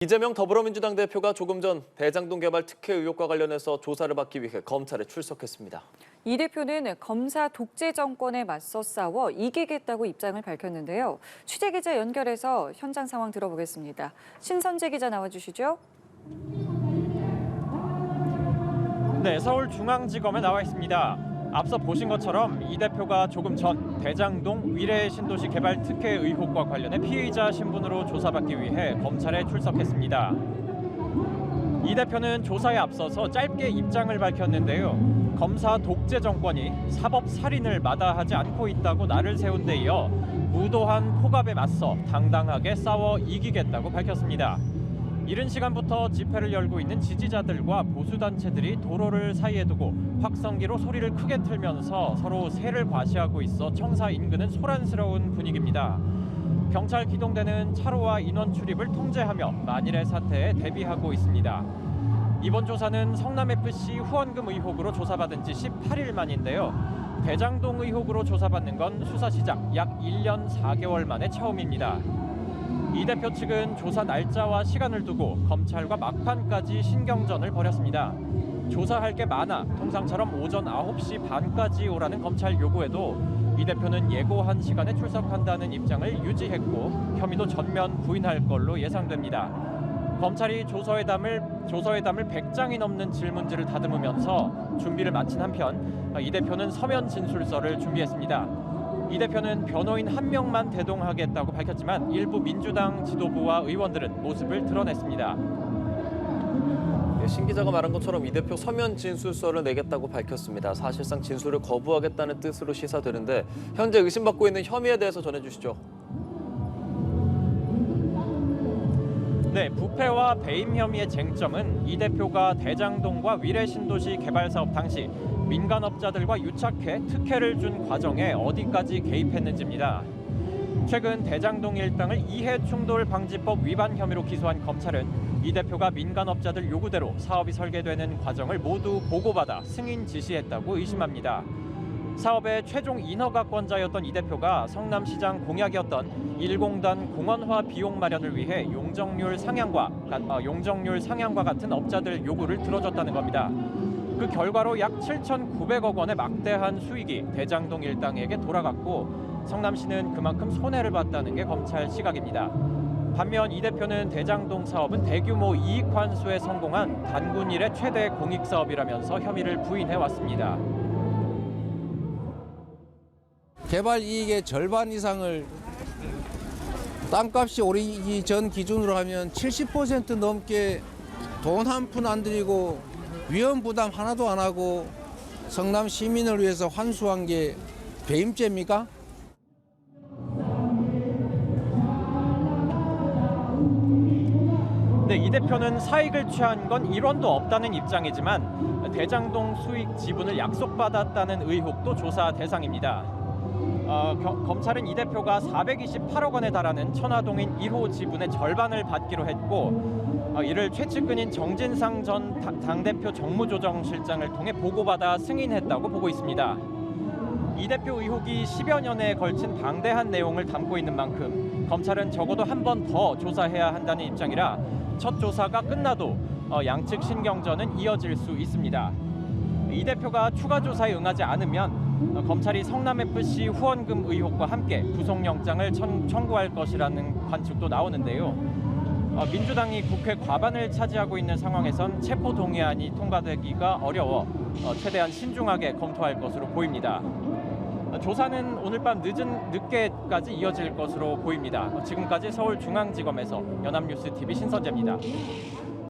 이재명 더불어민주당 대표가 조금 전 대장동 개발 특혜 의혹과 관련해서 조사를 받기 위해 검찰에 출석했습니다. 이 대표는 검사 독재 정권에 맞서 싸워 이기겠다고 입장을 밝혔는데요. 취재 기자 연결해서 현장 상황 들어보겠습니다. 신선재 기자 나와주시죠. 네, 서울중앙지검에 나와 있습니다. 앞서 보신 것처럼 이 대표가 조금 전 대장동 위례 신도시 개발 특혜 의혹과 관련해 피의자 신분으로 조사받기 위해 검찰에 출석했습니다. 이 대표는 조사에 앞서서 짧게 입장을 밝혔는데요. 검사 독재 정권이 사법 살인을 마다하지 않고 있다고 날을 세운 데 이어 무도한 폭압에 맞서 당당하게 싸워 이기겠다고 밝혔습니다. 이른 시간부터 집회를 열고 있는 지지자들과 보수단체들이 도로를 사이에 두고 확성기로 소리를 크게 틀면서 서로 새를 과시하고 있어 청사 인근은 소란스러운 분위기입니다. 경찰 기동대는 차로와 인원 출입을 통제하며 만일의 사태에 대비하고 있습니다. 이번 조사는 성남FC 후원금 의혹으로 조사받은 지 18일 만인데요. 대장동 의혹으로 조사받는 건 수사 시작 약 1년 4개월 만에 처음입니다. 이 대표 측은 조사 날짜와 시간을 두고 검찰과 막판까지 신경전을 벌였습니다. 조사할 게 많아 통상처럼 오전 9시 반까지 오라는 검찰 요구에도 이 대표는 예고한 시간에 출석한다는 입장을 유지했고 혐의도 전면 부인할 걸로 예상됩니다. 검찰이 조서회담을 100장이 넘는 질문지를 다듬으면서 준비를 마친 한편 이 대표는 서면 진술서를 준비했습니다. 이 대표는 변호인 한 명만 대동하겠다고 밝혔지만 일부 민주당 지도부와 의원들은 모습을 드러냈습니다. 신 기자가 말한 것처럼 이 대표 서면 진술서를 내겠다고 밝혔습니다. 사실상 진술을 거부하겠다는 뜻으로 시사되는데 현재 의심받고 있는 혐의에 대해서 전해주시죠. 네, 부패와 배임 혐의의 쟁점은 이 대표가 대장동과 위례 신도시 개발 사업 당시 민간업자들과 유착해 특혜를 준 과정에 어디까지 개입했는지입니다. 최근 대장동 일당을 이해충돌방지법 위반 혐의로 기소한 검찰은 이 대표가 민간업자들 요구대로 사업이 설계되는 과정을 모두 보고받아 승인 지시했다고 의심합니다. 사업의 최종 인허가권자였던 이 대표가 성남시장 공약이었던 1공단 공원화 비용 마련을 위해 용적률 상향과 같은 업자들 요구를 들어줬다는 겁니다. 그 결과로 약 7,900억 원의 막대한 수익이 대장동 일당에게 돌아갔고 성남시는 그만큼 손해를 봤다는 게 검찰 시각입니다. 반면 이 대표는 대장동 사업은 대규모 이익 환수에 성공한 단군 이래 최대 공익 사업이라면서 혐의를 부인해 왔습니다. 개발 이익의 절반 이상을 땅값이 오르기 전 기준으로 하면 70% 넘게 돈 한 푼 안 들이고 위험 부담 하나도 안 하고 성남 시민을 위해서 환수한 게 배임죄입니까? 네, 이 대표는 사익을 취한 건 1원도 없다는 입장이지만 대장동 수익 지분을 약속받았다는 의혹도 조사 대상입니다. 검찰은 이 대표가 428억 원에 달하는 천화동인 1호 지분의 절반을 받기로 했고 이를 최측근인 정진상 전 당대표 정무조정실장을 통해 보고받아 승인했다고 보고 있습니다. 이 대표 의혹이 10여 년에 걸친 방대한 내용을 담고 있는 만큼 검찰은 적어도 한 번 더 조사해야 한다는 입장이라 첫 조사가 끝나도 양측 신경전은 이어질 수 있습니다. 이 대표가 추가 조사에 응하지 않으면 검찰이 성남FC 후원금 의혹과 함께 구속영장을 청구할 것이라는 관측도 나오는데요. 민주당이 국회 과반을 차지하고 있는 상황에선 체포동의안이 통과되기가 어려워 최대한 신중하게 검토할 것으로 보입니다. 조사는 오늘 밤 늦게까지 이어질 것으로 보입니다. 지금까지 서울중앙지검에서 연합뉴스 TV 신선재입니다.